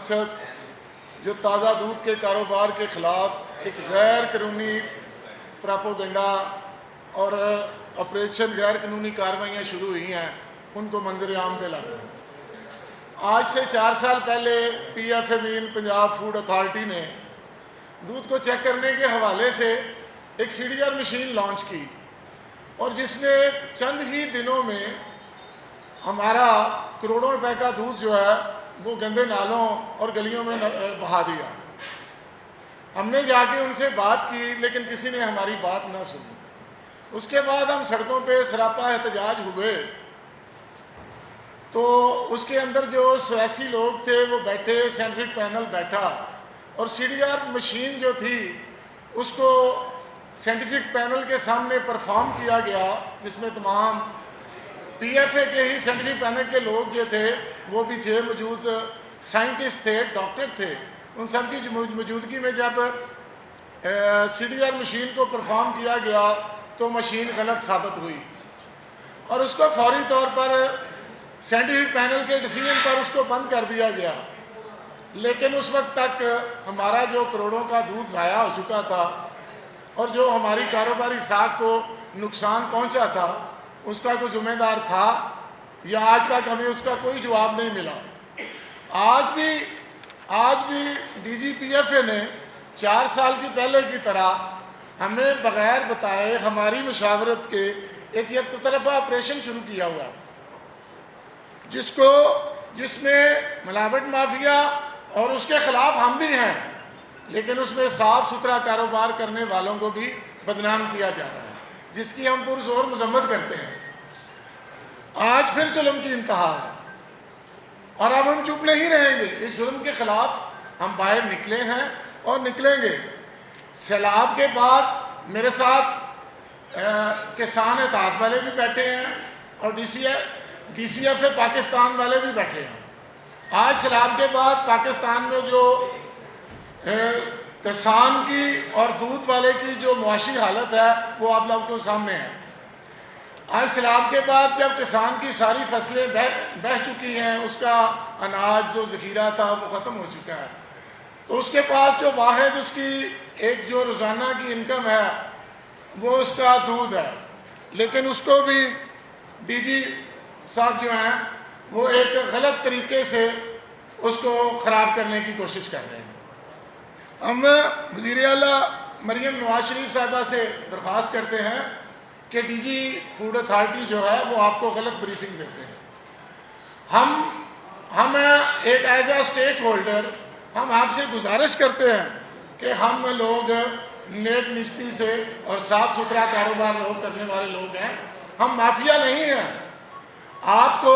मकसद जो ताज़ा दूध के कारोबार के ख़िलाफ़ एक गैर कानूनी प्रोपेगेंडा और ऑपरेशन गैर कानूनी कार्रवाइयाँ शुरू हुई हैं, उनको मंजर आम पे लाना है। आज से 4 साल पहले PFA mean Punjab food authority ने दूध को चेक करने के हवाले से एक CDR मशीन लॉन्च की और जिसने चंद ही दिनों में हमारा करोड़ों रुपए का दूध जो है वो गंदे नालों और गलियों में बहा दिया। हमने जाके उनसे बात की लेकिन किसी ने हमारी बात ना सुनी। उसके बाद हम सड़कों पे सरापा एहतजाज हुए तो उसके अंदर जो सियासी लोग थे वो बैठे, साइंटिफिक पैनल बैठा और CDR मशीन जो थी उसको साइंटिफिक पैनल के सामने परफॉर्म किया गया, जिसमें तमाम PFA के ही साइंटिफिक पैनल के लोग जो थे वो भी थे, मौजूद साइंटिस्ट थे, डॉक्टर थे। उन सब की मौजूदगी में जब CDR मशीन को परफॉर्म किया गया तो मशीन गलत साबित हुई और उसको फौरी तौर पर साइंटिफिक पैनल के डिसीजन पर उसको बंद कर दिया गया। लेकिन उस वक्त तक हमारा जो करोड़ों का दूध ज़ाया हो चुका था और जो हमारी कारोबारी साख को नुकसान पहुंचा था, उसका कोई जिम्मेदार था या आज तक हमें उसका कोई जवाब नहीं मिला। आज भी DG PFA ने 4 साल की पहले की तरह हमें बगैर बताए हमारी मशावरत के एक तरफा ऑपरेशन शुरू किया हुआ, जिसमें मिलावट माफिया और उसके खिलाफ हम भी हैं, लेकिन उसमें साफ सुथरा कारोबार करने वालों को भी बदनाम किया जा रहा है, जिसकी हम पुरजोर मजम्मत करते हैं। आज फिर जुल्म की इंतहा है और अब हम चुप नहीं रहेंगे। इस जुल्म के खिलाफ हम बाहर निकले हैं और निकलेंगे। सैलाब के बाद मेरे साथ किसान इत्तेहाद वाले भी बैठे हैं और DCFA पाकिस्तान वाले भी बैठे हैं। आज सैलाब के बाद पाकिस्तान में जो किसान की और दूध वाले की जो मुआशी हालत है वो आप लोगों के सामने है। आज सैलाब के बाद जब किसान की सारी फसलें बह चुकी हैं, उसका अनाज जो ज़ख़ीरा था वो ख़त्म हो चुका है, तो उसके पास जो वाहिद उसकी एक जो रोज़ाना की इनकम है वो उसका दूध है। लेकिन उसको भी DG साहब जो हैं वो एक गलत तरीके से उसको ख़राब करने की कोशिश कर रहे हैं। हम वज़ीर आला मरियम नवाज शरीफ साहिबा से दरख्वास्त करते हैं कि DG फूड अथॉरिटी जो है वो आपको गलत ब्रीफिंग देते हैं। हम एक एज आ स्टेक होल्डर हम आपसे गुजारिश करते हैं कि हम लोग नेक निश्ती से और साफ़ सुथरा कारोबार लोग करने वाले लोग हैं, हम माफिया नहीं हैं। आपको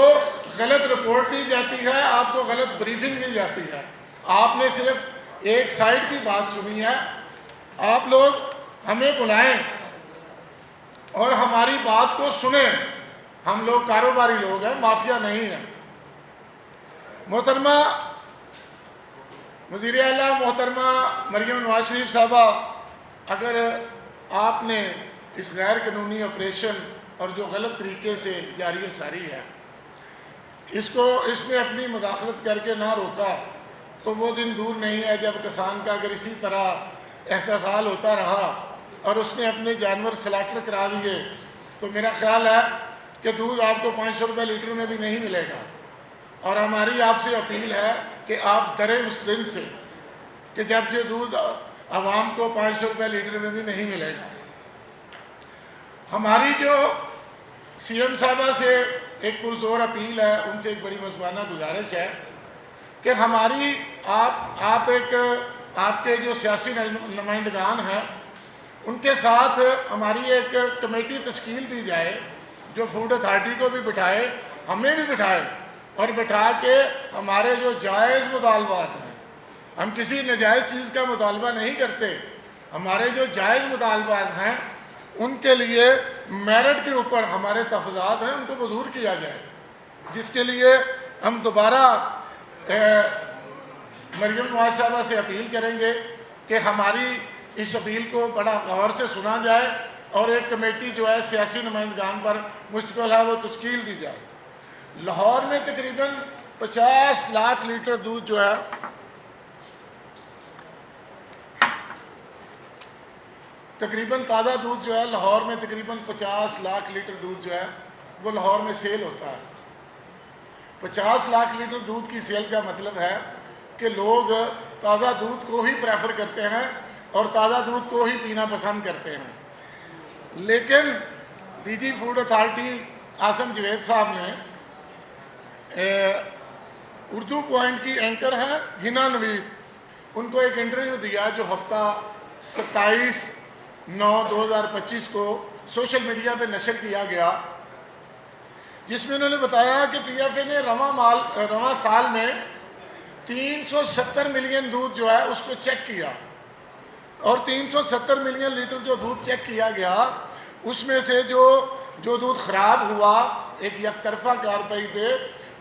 गलत रिपोर्ट दी जाती है, आपको गलत ब्रीफिंग दी जाती है, आपने सिर्फ एक साइड की बात सुनी है। आप लोग हमें बुलाएं और हमारी बात को सुने। हम लोग कारोबारी लोग हैं, माफिया नहीं हैं। मोहतरमा वज़ीर आला मोहतरमा मरियम नवाज शरीफ साहबा, अगर आपने इस गैर कानूनी ऑपरेशन और जो गलत तरीके से जारी सारी है इसमें अपनी मुदाखलत करके ना रोका तो वो दिन दूर नहीं है जब किसान का अगर इसी तरह एहतसाल होता रहा और उसने अपने जानवर स्लैटर करा दिए तो मेरा ख्याल है कि दूध आपको 500 रुपये लीटर में भी नहीं मिलेगा। और हमारी आपसे अपील है कि आप डरें उस दिन से कि जब जो दूध आवाम को 500 रुपये लीटर में भी नहीं मिलेगा। हमारी जो CM साहबा से एक पुरजोर अपील है, उनसे एक बड़ी मज़बाना गुजारिश है कि हमारी आपके जो सियासी नुमाइंदगान हैं उनके साथ हमारी एक कमेटी तश्कील दी जाए जो फूड अथॉरिटी को भी बिठाए, हमें भी बिठाए और बिठा के हमारे जो जायज़ मुतालबात हैं, हम किसी नजायज़ चीज़ का मुतालबा नहीं करते, हमारे जो जायज़ मुतालबात हैं उनके लिए मेरिट के ऊपर हमारे तफज़ात हैं उनको मंजूर किया जाए, जिसके लिए हम दोबारा मरियम नवाज साहबा से अपील करेंगे कि हमारी इस अपील को बड़ा गौर से सुना जाए और एक कमेटी जो है सियासी नुमाइंदगान पर मुश्तमिल है वो तश्कील दी जाए। लाहौर में तकरीबन 50 लाख लीटर दूध जो है तकरीबन ताज़ा दूध जो है लाहौर में तकरीबन 50 लाख लीटर दूध जो है वो लाहौर में सेल होता है। 50 लाख लीटर दूध की सेल का मतलब है कि लोग ताज़ा दूध को ही प्रेफर करते हैं और ताज़ा दूध को ही पीना पसंद करते हैं। लेकिन DG food authority Asim Javed साहब ने उर्दू पॉइंट की एंकर हैं हिना नवीद, उनको एक इंटरव्यू दिया जो हफ्ता 27/9/2025 को सोशल मीडिया पे नशर किया गया, जिसमें उन्होंने बताया कि पीएफए ने रवां साल में 370 मिलियन दूध जो है उसको चेक किया और 370 मिलियन लीटर जो दूध चेक किया गया उसमें से जो दूध ख़राब हुआ एक यकतरफा कार्रवाई पे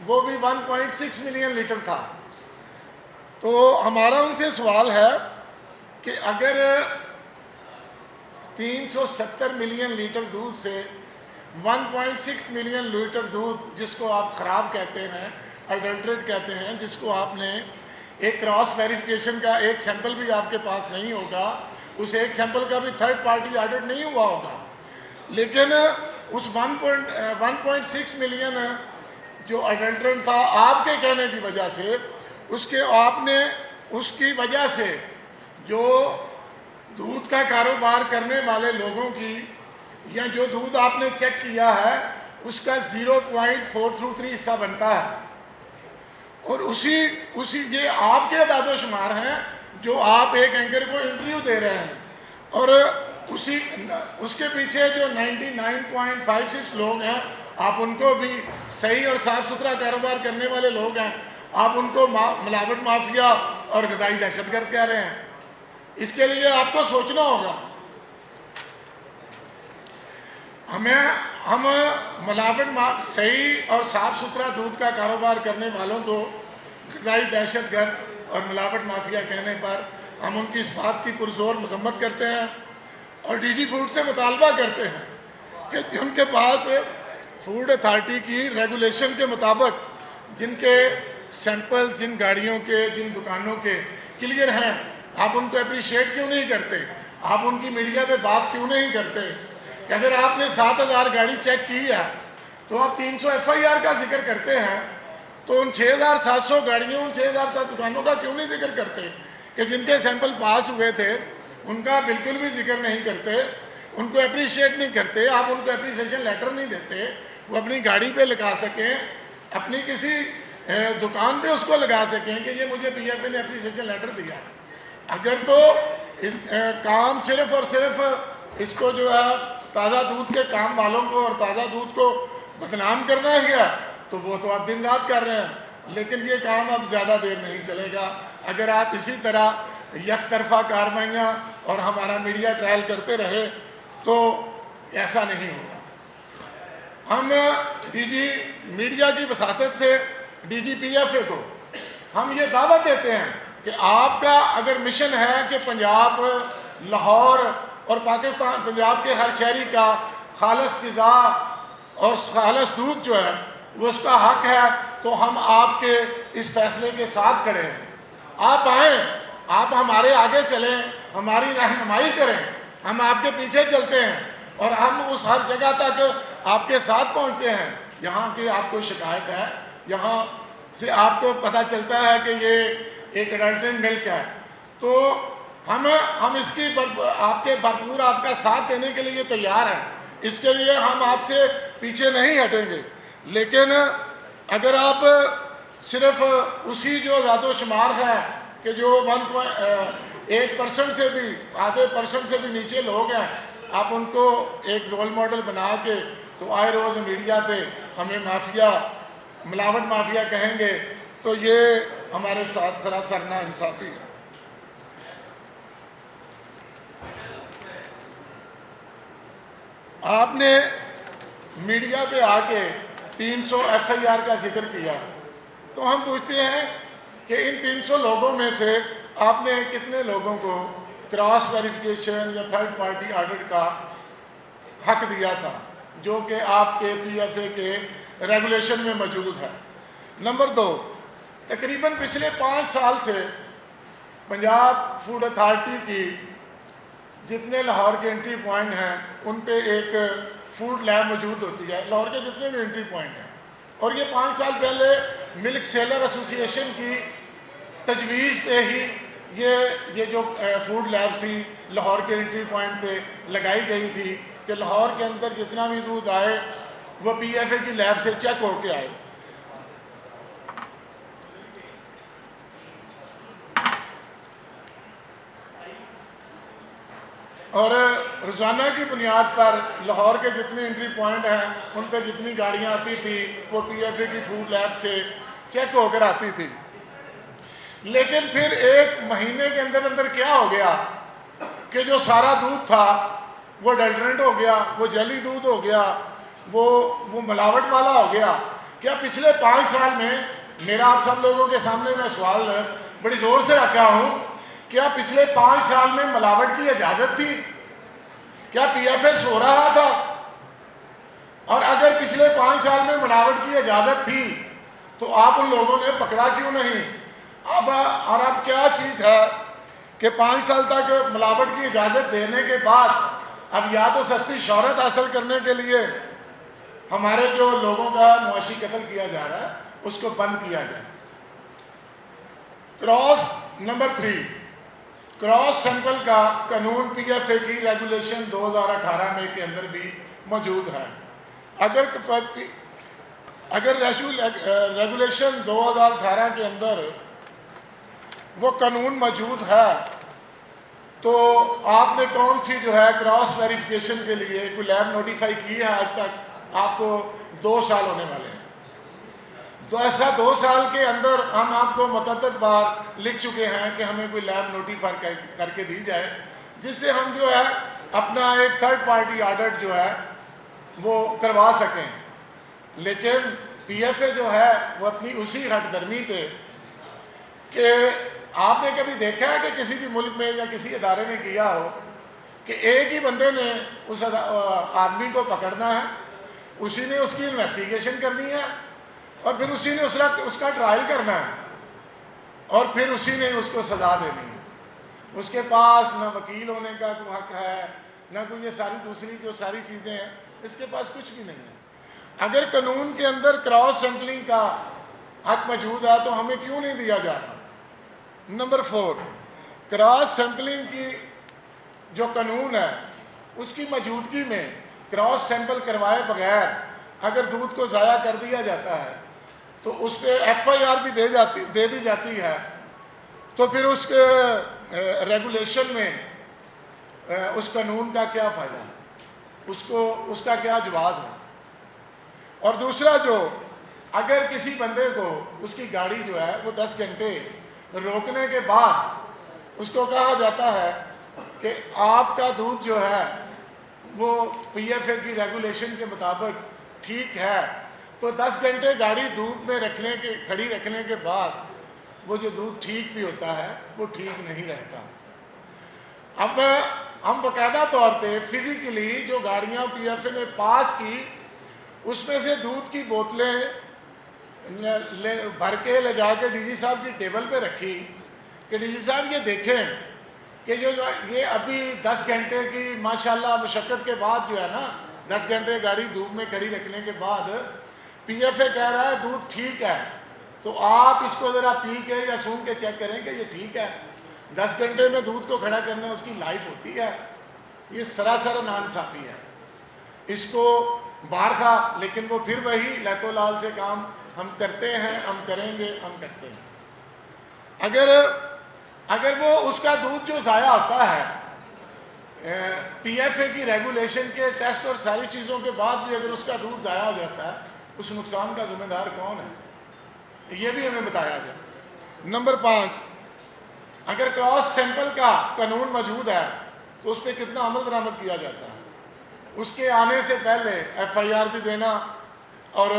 वो भी 1.6 मिलियन लीटर था। तो हमारा उनसे सवाल है कि अगर 370 मिलियन लीटर दूध से 1.6 मिलियन लीटर दूध जिसको आप ख़राब कहते हैं, अडल्ट्रेट कहते हैं, जिसको आपने एक क्रॉस वेरिफिकेशन का एक सैंपल भी आपके पास नहीं होगा, उस एक सैंपल का भी थर्ड पार्टी ऑडिट नहीं हुआ होगा, लेकिन उस 1.6 मिलियन जो अडल्ट्रेट था आपके कहने की वजह से उसकी वजह से जो दूध का कारोबार करने वाले लोगों की या जो दूध आपने चेक किया है उसका 0.423 हिस्सा बनता है। और उसी ये आपके दादोशुमार हैं जो आप एक एंकर को इंटरव्यू दे रहे हैं और उसके पीछे जो 99.56 लोग हैं आप उनको भी सही और साफ़ सुथरा कारोबार करने वाले लोग हैं, आप उनको मिलावट माफिया और ग़िज़ाई दहशतगर्द कह रहे हैं। इसके लिए आपको सोचना होगा। हम मिलावट सही और साफ़ सुथरा दूध का कारोबार करने वालों को ग़िज़ाई दहशतगर्द और मिलावट माफिया कहने पर हम उनकी इस बात की पुरज़ोर मज़म्मत करते हैं और डीजी फूड से मुतालबा करते हैं कि उनके पास फूड अथॉरिटी की रेगुलेशन के मुताबिक जिनके सैंपल्स जिन गाड़ियों के जिन दुकानों के क्लियर हैं, आप उनको अप्रिशिएट क्यों नहीं करते? आप उनकी मीडिया पे बात क्यों नहीं करते कि अगर आपने 7000 गाड़ी चेक की है तो आप 300 FIR का जिक्र करते हैं, तो उन 6700 गाड़ियों उन 6000 दुकानों का क्यों नहीं जिक्र करते कि जिनके सैंपल पास हुए थे? उनका बिल्कुल भी जिक्र नहीं करते, उनको अप्रिशिएट नहीं करते, आप उनको अप्रिसिएशन लेटर नहीं देते, वो अपनी गाड़ी पे लगा सकें, अपनी किसी दुकान पे उसको लगा सकें कि ये मुझे पीएफए ने अप्रिसिएशन लेटर दिया। अगर तो इस काम सिर्फ और सिर्फ इसको जो है ताज़ा दूध के काम वालों को और ताज़ा दूध को बदनाम करना है गया, तो वो तो आप दिन रात कर रहे हैं, लेकिन ये काम अब ज़्यादा देर नहीं चलेगा। अगर आप इसी तरह यकतरफा कार्रवाइयाँ और हमारा मीडिया ट्रायल करते रहे तो ऐसा नहीं होगा। हम डीजी मीडिया की वसासत से डीजी पीएफए को हम ये दावत देते हैं कि आपका अगर मिशन है कि पंजाब, लाहौर और पाकिस्तान, पंजाब के हर शहरी का खालिस ग़िज़ा और खालिस दूध जो है वो उसका हक है, तो हम आपके इस फैसले के साथ खड़े हैं। आप आएँ, आप हमारे आगे चलें, हमारी रहनुमाई करें, हम आपके पीछे चलते हैं और हम उस हर जगह तक आपके साथ पहुंचते हैं जहाँ की आपको शिकायत है, यहाँ से आपको पता चलता है कि ये एक अडल्ट्रेट मिल्क है, तो हम इसकी आपके भरपूर आपका साथ देने के लिए तैयार हैं। इसके लिए हम आपसे पीछे नहीं हटेंगे। लेकिन अगर आप सिर्फ उसी जो ज़ादोशुमार है कि जो 1% से भी आधे % से भी नीचे लोग हैं, आप उनको एक रोल मॉडल बना के तो आए रोज़ मीडिया पे हमें माफिया, मिलावट माफिया कहेंगे, तो ये हमारे साथ सरासर नाइंसाफ़ी है। आपने मीडिया पे आके 300 FIR का जिक्र किया, तो हम पूछते हैं कि इन 300 लोगों में से आपने कितने लोगों को क्रॉस वेरिफिकेशन या थर्ड पार्टी ऑडिट का हक दिया था, जो कि आपके पीएफए के रेगुलेशन में मौजूद है। नंबर 2, तकरीबन पिछले 5 साल से पंजाब फूड अथॉरिटी की जितने लाहौर के एंट्री पॉइंट हैं उन पे एक फूड लैब मौजूद होती है, लाहौर के जितने भी एंट्री पॉइंट हैं। और ये 5 साल पहले मिल्क सेलर एसोसिएशन की तजवीज़ पे ही ये जो फूड लैब थी लाहौर के एंट्री पॉइंट पे लगाई गई थी कि लाहौर के अंदर जितना भी दूध आए वो PFA की लैब से चेक होके आए। और रोज़ाना की बुनियाद पर लाहौर के जितने एंट्री पॉइंट हैं उन पे जितनी गाड़ियाँ आती थी वो PFA की फूड लैब से चेक होकर आती थी। लेकिन फिर 1 महीने के अंदर अंदर क्या हो गया कि जो सारा दूध था वो अडल्ट्रेंट हो गया, वो जली दूध हो गया, वो मिलावट वाला हो गया। क्या पिछले 5 साल में, मेरा आप सब लोगों के सामने मैं सवाल बड़ी ज़ोर से रखा हूँ, क्या पिछले 5 साल में मिलावट की इजाज़त थी? क्या PFA सो रहा था? और अगर पिछले 5 साल में मिलावट की इजाज़त थी तो आप उन लोगों ने पकड़ा क्यों नहीं? अब क्या चीज़ है कि 5 साल तक मिलावट की इजाज़त देने के बाद अब या तो सस्ती शोहरत हासिल करने के लिए हमारे जो लोगों का मुआशी कत्ल किया जा रहा है उसको बंद किया जाए। नंबर 3, क्रॉस सैंपल का कानून PFA की रेगुलेशन 2018 में के अंदर भी मौजूद है। अगर रेगुलेशन 2018 के अंदर वो कानून मौजूद है तो आपने कौन सी जो है क्रॉस वेरिफिकेशन के लिए कोई लैब नोटिफाई की है? आज तक आपको 2 साल होने वाले हैं। तो ऐसा 2 साल के अंदर हम आपको मुतअद्दिद बार लिख चुके हैं कि हमें कोई लैब नोटिफाई करके दी जाए जिससे हम जो है अपना एक थर्ड पार्टी ऑडिट जो है वो करवा सकें। लेकिन PFA जो है वो अपनी उसी हटदर्मी पे कि आपने कभी देखा है कि किसी भी मुल्क में या किसी इदारे ने किया हो कि एक ही बंदे ने उस आदमी को पकड़ना है, उसी ने उसकी इन्वेस्टिगेशन करनी है और फिर उसी ने उसका ट्रायल करना है और फिर उसी ने उसको सज़ा देनी है। उसके पास ना वकील होने का कोई हक है, ना कोई ये सारी दूसरी जो सारी चीज़ें हैं, इसके पास कुछ भी नहीं है। अगर कानून के अंदर क्रॉस सैंपलिंग का हक मौजूद है तो हमें क्यों नहीं दिया जा रहा? नंबर 4, क्रॉस सैंपलिंग की जो कानून है उसकी मौजूदगी में क्रॉस सैंपल करवाए बगैर अगर दूध को ज़ाया कर दिया जाता है तो उस पर FIR भी दे दी जाती है। तो फिर उस रेगुलेशन में उस कानून का क्या फ़ायदा, उसका क्या जवाब है? और दूसरा, जो अगर किसी बंदे को उसकी गाड़ी जो है वो 10 घंटे रोकने के बाद उसको कहा जाता है कि आपका दूध जो है वो PFA की रेगुलेशन के मुताबिक ठीक है, तो 10 घंटे गाड़ी धूप में खड़ी रखने के बाद वो जो दूध ठीक भी होता है वो ठीक नहीं रहता। अब हम बाकायदा तौर पे फिज़िकली जो गाड़ियाँ PFA ने पास की उसमें से दूध की बोतलें भर के ले जाके DG साहब की टेबल पे रखी कि DG साहब ये देखें कि ये अभी 10 घंटे की माशाल्लाह मशक्क़त के बाद जो है ना, 10 घंटे गाड़ी धूप में खड़ी रखने के बाद PFA कह रहा है दूध ठीक है, तो आप इसको ज़रा पी के या सूंघ के चेक करें कि ये ठीक है। 10 घंटे में दूध को खड़ा करना उसकी लाइफ होती है। ये सरासर नाइंसाफ़ी है, इसको बाहर खा। लेकिन वो फिर वही लहतो लाल से काम हम करते हैं, हम करेंगे, हम करते हैं। अगर वो उसका दूध जो ज़ाया होता है PFA की रेगुलेशन के टेस्ट और सारी चीज़ों के बाद भी अगर उसका दूध ज़ाया हो जाता है, उस नुकसान का ज़िम्मेदार कौन है, ये भी हमें बताया जाए। नंबर 5, अगर क्रॉस सैंपल का कानून मौजूद है तो उस पर कितना अमल दरामद किया जाता है? उसके आने से पहले FIR भी देना और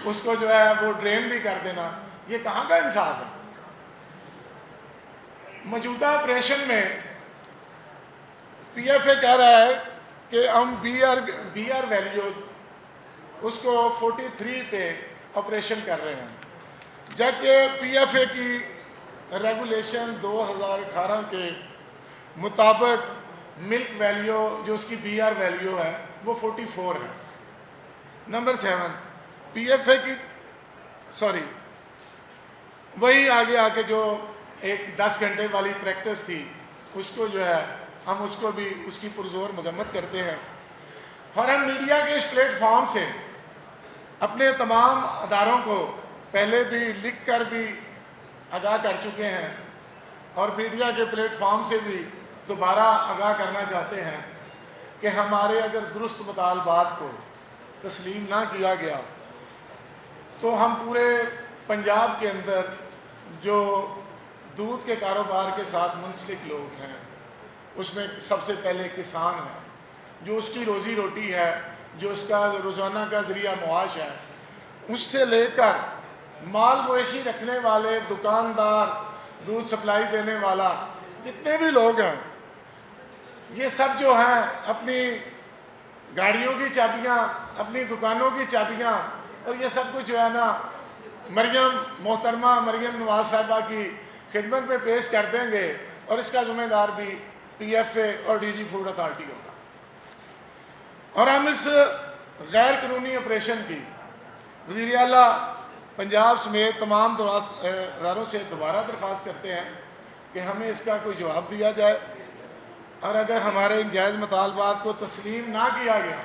उसको जो है वो ड्रेन भी कर देना, ये कहाँ का इंसाफ है? मौजूदा ऑपरेशन में PFA कह रहा है कि हम BR वैल्यू उसको 43 पे ऑपरेशन कर रहे हैं, जबकि PFA की रेगुलेशन 2018 के मुताबिक मिल्क वैल्यू जो उसकी BR वैल्यू है वो 44 है। नंबर 7, PFA की वही आगे आके जो एक 10 घंटे वाली प्रैक्टिस थी उसको जो है हम उसको भी उसकी पुरजोर मजम्मत करते हैं। और हम मीडिया के इस प्लेटफॉर्म से अपने तमाम अदारों को पहले भी लिख कर भी आगाह कर चुके हैं और मीडिया के प्लेटफॉर्म से भी दोबारा आगाह करना चाहते हैं कि हमारे अगर दुरुस्त मुतालबात को तस्लीम ना किया गया तो हम पूरे पंजाब के अंदर जो दूध के कारोबार के साथ मुंसलिक लोग हैं उसमें सबसे पहले किसान है जो उसकी रोज़ी रोटी है, जो उसका रोज़ाना का ज़रिया मुआश है, उससे लेकर माल मवेशी रखने वाले दुकानदार, दूध सप्लाई देने वाला, जितने भी लोग हैं ये सब जो हैं अपनी गाड़ियों की चाबियां, अपनी दुकानों की चाबियां और ये सब कुछ जो है ना मोहतरमा मरियम नवाज साहिबा की खिदमत में पेश कर देंगे और इसका ज़िम्मेदार भी PFA और DG फूड अथॉरिटी होगा। और हम इस गैर कानूनी ऑपरेशन की वज़ीर आला पंजाब समेत तमाम अदारों से दोबारा दरख्वास्त करते हैं कि हमें इसका कोई जवाब दिया जाए और अगर हमारे इन जायज़ मुतालबात को तस्लीम ना किया गया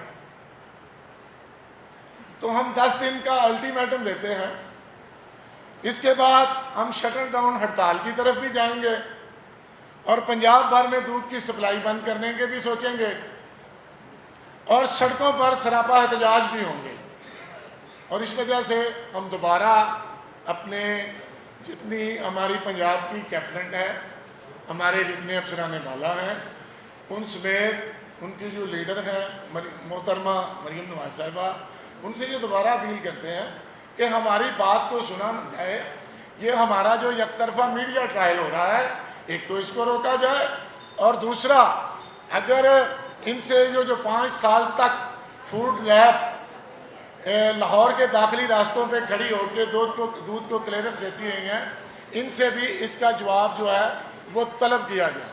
तो हम 10 दिन का अल्टीमेटम देते हैं। इसके बाद हम शटर डाउन हड़ताल की तरफ भी जाएंगे और पंजाब भर में दूध की सप्लाई बंद करने के भी सोचेंगे और सड़कों पर सरापा एहतजाज भी होंगे। और इस वजह से हम दोबारा अपने जितनी हमारी पंजाब की कैबिनेट है, हमारे जितने अफसरान बाला हैं, उन समेत उनकी जो लीडर हैं मोहतरमा मरियम नवाज साहिबा, उनसे ये दोबारा अपील करते हैं कि हमारी बात को सुना न जाए। ये हमारा जो एकतरफा मीडिया ट्रायल हो रहा है, एक तो इसको रोका जाए और दूसरा अगर इनसे जो 5 साल तक फूड लैब लाहौर के दाखिली रास्तों पे खड़ी होकर दूध को क्लियरेंस देती रही हैं, इनसे भी इसका जवाब जो है वो तलब किया जाए।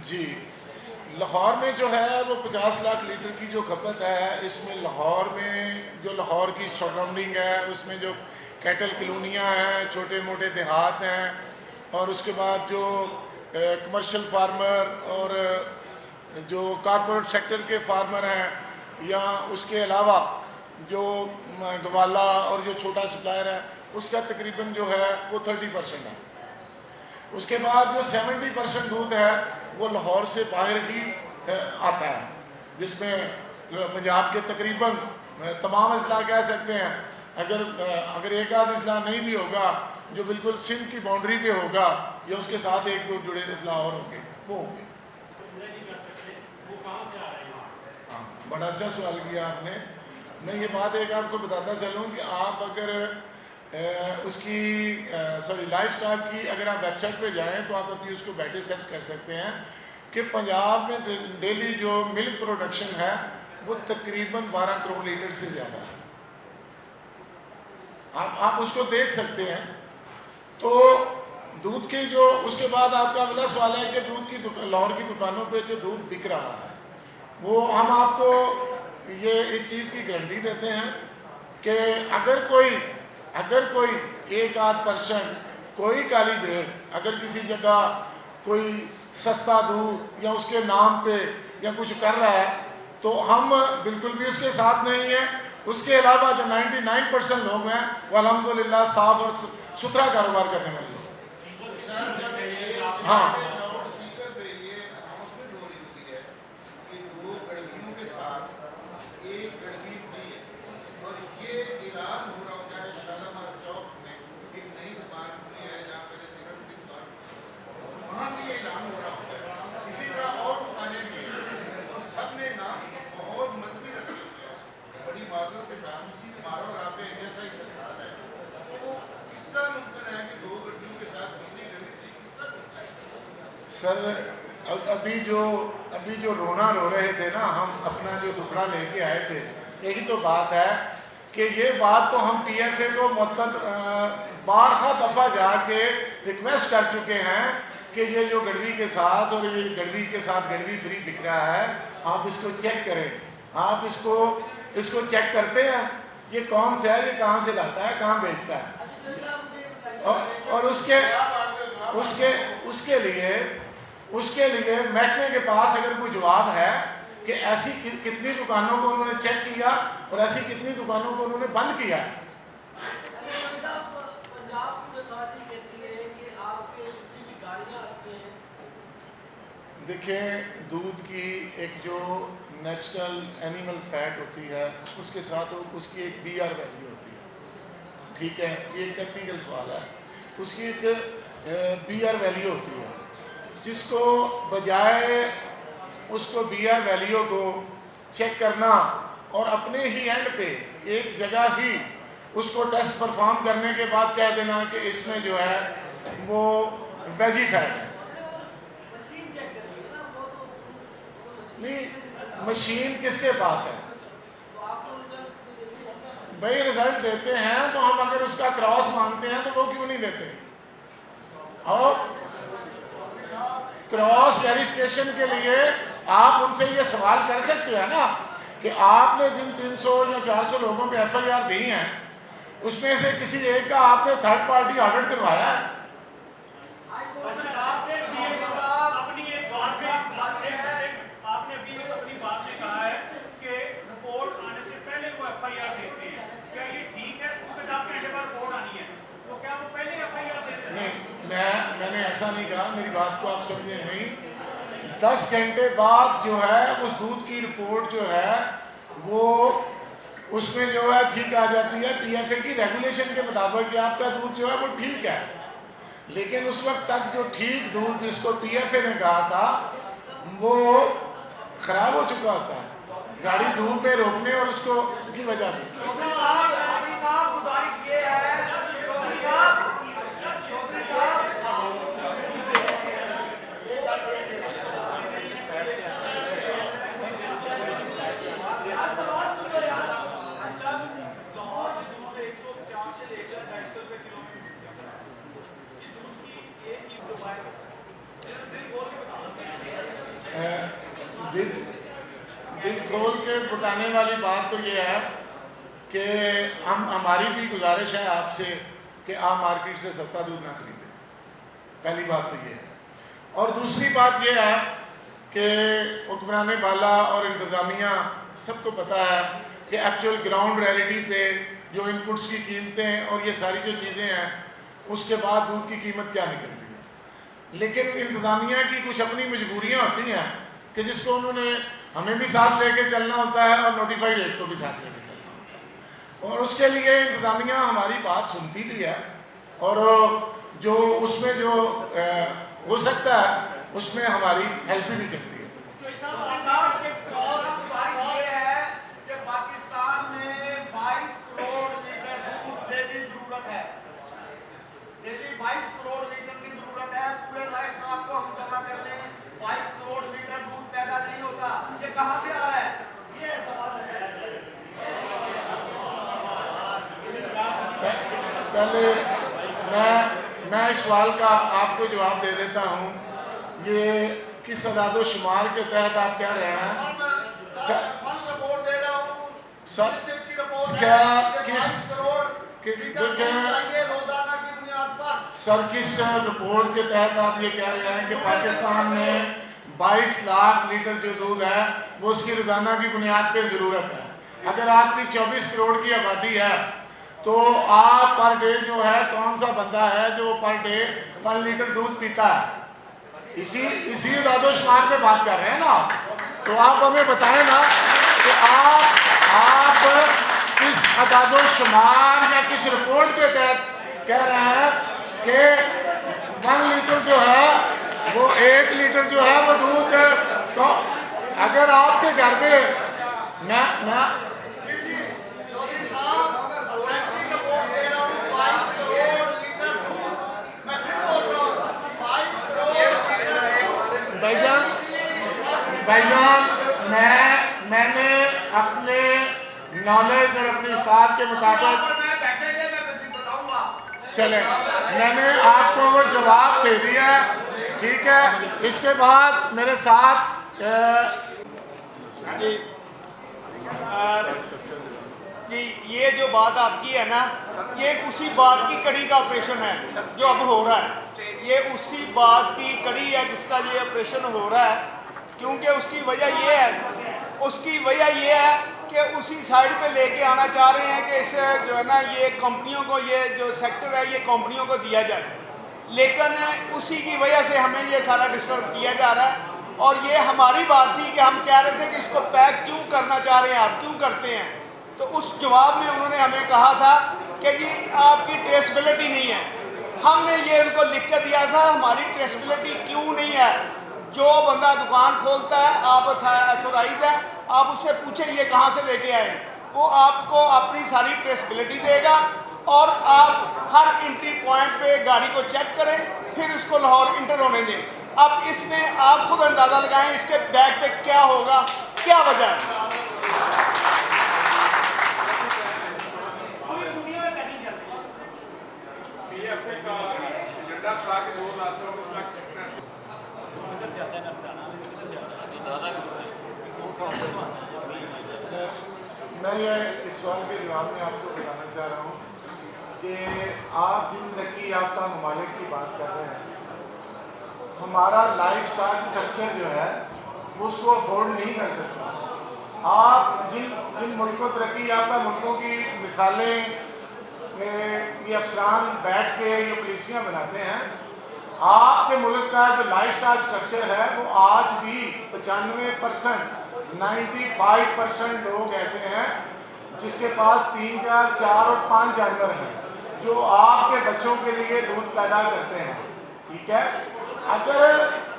जी, लाहौर में जो है वो 50 लाख लीटर की जो खपत है, इसमें लाहौर में जो लाहौर की सराउंडिंग है उसमें जो कैटल कॉलोनियाँ हैं, छोटे मोटे देहात हैं और उसके बाद जो कमर्शियल फार्मर और जो कॉरपोरेट सेक्टर के फार्मर हैं या उसके अलावा जो गवाला और जो छोटा सप्लायर है उसका तकरीबन जो है वो 30% है। उसके बाद जो 70% दूध है वो लाहौर से बाहर ही आता है, जिसमें पंजाब के तकरीबन तमाम अजला कह सकते हैं। अगर एक आध अजला नहीं भी होगा जो बिल्कुल सिंध की बाउंड्री पे होगा या उसके साथ एक दो जुड़े अजला और होंगे, वो होंगे। हाँ, बड़ा अच्छा सवाल किया आपने। मैं ये बात एक आपको बताता चलूँ कि आप अगर उसकी लाइफ स्टाइल की अगर आप वेबसाइट पे जाएं तो आप अभी उसको बैठे सर्च कर सकते हैं कि पंजाब में डेली जो मिल्क प्रोडक्शन है वो तकरीबन 12 करोड़ लीटर से ज़्यादा है। आप उसको देख सकते हैं। तो दूध की जो उसके बाद आपका अगला सवाल है कि दूध की लाहौर की दुकानों पे जो दूध बिक रहा है वो हम आपको ये इस चीज़ की गारंटी देते हैं कि अगर कोई 1-8% कोई काली भेड़ अगर किसी जगह कोई सस्ता दूध या उसके नाम पे या कुछ कर रहा है तो हम बिल्कुल भी उसके साथ नहीं हैं। उसके अलावा जो 99% लोग हैं वो अल्हम्दुलिल्लाह साफ़ और सुथरा कारोबार करने वाले लोग। हाँ, सर अभी जो रोना रो रहे थे ना, हम अपना जो टुकड़ा लेके आए थे, यही तो बात है कि ये बात तो हम PFA को बारहा दफ़ा जाके रिक्वेस्ट कर चुके हैं कि ये जो गढ़वी के साथ और ये गढ़वी के साथ गढ़वी फ्री बिक रहा है, आप इसको चेक करें। आप इसको चेक करते हैं, ये कौन सा है, ये कहाँ से लाता है, कहाँ बेचता है। और उसके लिए महकमे के पास अगर कोई जवाब है कि ऐसी कितनी दुकानों को उन्होंने चेक किया और ऐसी कितनी दुकानों को उन्होंने बंद किया। देखें, दूध की एक जो नेचुरल एनिमल फैट होती है उसके साथ उसकी एक BR वैल्यू होती है, ठीक है, ये एक टेक्निकल सवाल है। उसकी एक BR वैल्यू होती है, जिसको बजाय उसको BR वैल्यू को चेक करना और अपने ही एंड पे एक जगह ही उसको टेस्ट परफॉर्म करने के बाद कह देना कि इसमें जो है वो वेजी फैट है। नहीं, मशीन किसके पास है भाई? रिजल्ट देते हैं तो हम अगर उसका क्रॉस मांगते हैं तो वो क्यों नहीं देते? और क्रॉस वेरिफिकेशन के लिए आप उनसे ये सवाल कर सकते हैं ना कि आपने जिन 300 या 400 लोगों पे FIR दी हैं उसमें से किसी एक का आपने थर्ड पार्टी ऑडिट करवाया है? मैंने ऐसा नहीं कहा, मेरी बात को आप समझे नहीं। 10 घंटे बाद जो है उस दूध की रिपोर्ट जो है वो उसमें जो है ठीक आ जाती है। PFA की रेगुलेशन के मुताबिक कि आपका दूध जो है वो ठीक है, लेकिन उस वक्त तक जो ठीक दूध जिसको PFA ने कहा था वो खराब हो चुका होता है गाड़ी धूप में रोकने और उसको की वजह से। दिल खोल के बताने वाली बात तो ये है कि हमारी भी गुजारिश है आपसे कि आप मार्केट से सस्ता दूध ना खरीदें। पहली बात तो ये है। और दूसरी बात ये है कि हुक्मरान बाला और इंतज़ामिया सबको पता है कि एक्चुअल ग्राउंड रियलिटी पे जो इनपुट्स की कीमतें और ये सारी जो चीज़ें हैं उसके बाद दूध की कीमत क्या निकलती है। लेकिन इंतज़ामिया की कुछ अपनी मजबूरियाँ होती हैं कि जिसको उन्होंने हमें भी साथ लेके चलना होता है और नोटिफाई रेट को भी साथ लेके चलना होता है, और उसके लिए इंतज़ामिया हमारी बात सुनती भी है और जो उसमें जो हो सकता है उसमें हमारी हेल्प भी करती है। पाकिस्तान में 22 करोड़ लीटर दूध डेली जरूरत है, डेली 22 करोड़ लीटर की जरूरत है। पूरे लाइफ स्टॉक को हम जमा कर लें, 22 करोड़ लीटर दूध पैदा नहीं होता। ये कहाँ से आ रहा है? ये सवाल है। पहले मैं इस सवाल का आपको जवाब दे देता हूँ। ये किस अदाद शुमार के तहत आप कह रहे हैं? सर किस रिपोर्ट के तहत आप ये कह रहे हैं कि पाकिस्तान में 22 लाख लीटर जो दूध है वो उसकी रोजाना की बुनियाद पर ज़रूरत है। अगर आपकी 24 करोड़ की आबादी है तो आप पर डे जो है कौन सा बंदा है जो पर डे 1 लीटर दूध पीता है? इसी दादोशुमार पे बात कर रहे हैं ना। तो आप हमें बताएं ना कि आप किस अदादोशुमार या किस रिपोर्ट के तहत कह रहे हैं कि 1 लीटर जो है वो 1 लीटर जो है वो दूध तो अगर आपके घर पे मैं भाईजान मैंने अपने नॉलेज और अपनी उस्ताद के मुताबिक पर मैं बैठेंगे, मैं बताऊंगा। चले। मैंने आपको वो जवाब दे दिया, ठीक है। इसके बाद मेरे साथ कि ये जो बात आपकी है ना, ये उसी बात की कड़ी का ऑपरेशन है जो अब हो रहा है। ये उसी बात की कड़ी है जिसका ये ऑपरेशन हो रहा है, क्योंकि उसकी वजह ये है कि उसी साइड पे लेके आना चाह रहे हैं कि इसे जो है ना, ये कंपनियों को, ये जो सेक्टर है ये कंपनियों को दिया जाए। लेकिन उसी की वजह से हमें ये सारा डिस्टर्ब किया जा रहा है। और ये हमारी बात थी कि हम कह रहे थे कि इसको पैक क्यों करना चाह रहे हैं आप, क्यों करते हैं। तो उस जवाब में उन्होंने हमें कहा था कि जी आपकी ट्रेसबिलिटी नहीं है। हमने ये उनको लिख के दिया था, हमारी ट्रेसबिलिटी क्यों नहीं है। जो बंदा दुकान खोलता है, आप अथोराइज है, आप उससे पूछें ये कहाँ से लेके आए, वो आपको अपनी सारी ट्रेसबिलिटी देगा। और आप हर एंट्री पॉइंट पे गाड़ी को चेक करें, फिर उसको लाहौर इंटर होने दें। अब इसमें आप खुद अंदाज़ा लगाएं इसके बैग पे क्या होगा, क्या वजह है। मैं ये इस सवाल के जवाब में आपको बताना चाह रहा हूँ कि आप जिन तरक्की याफ्ता ममालिक की बात कर रहे हैं, हमारा लाइफ स्टाइल स्ट्रक्चर जो है वो उसको अफोर्ड नहीं कर सकता। आप जिन मुल्कों, तरक्की याफ्ता मुल्कों की मिसालें ये अफसरान बैठ के ये पॉलिसियाँ बनाते हैं, आपके मुल्क का जो लाइफ स्टाइल स्ट्रक्चर है वो आज भी 95%, 95% लोग ऐसे हैं जिसके पास 3, 4 और 5 जानवर हैं जो आपके बच्चों के लिए दूध पैदा करते हैं, ठीक है।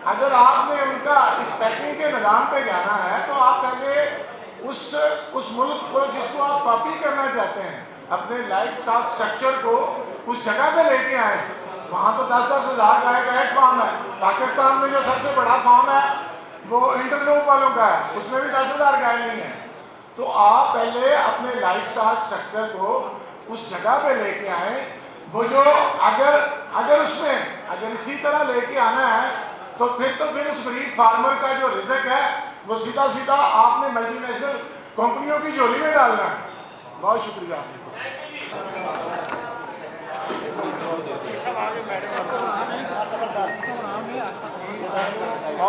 अगर आपने उनका इस पैकिंग के निज़ाम पे जाना है तो आप पहले उस मुल्क को जिसको आप कॉपी करना चाहते हैं, अपने लाइफ स्ट्रक्चर को उस जगह पे लेके आए। वहाँ तो 10-10 हज़ार गाय का एक फार्म है। पाकिस्तान में जो सबसे बड़ा फार्म है वो इंटरलूप वालों का है, उसमें भी 10,000 गाय नहीं है। तो आप पहले अपने लाइफ स्ट्रक्चर को उस जगह पे लेके आए। वो जो अगर इसी तरह लेके आना है तो फिर उस गरीब फार्मर का जो रिज़्क है वो सीधा सीधा आपने मल्टीनेशनल कंपनियों की झोली में डालना है। बहुत शुक्रिया।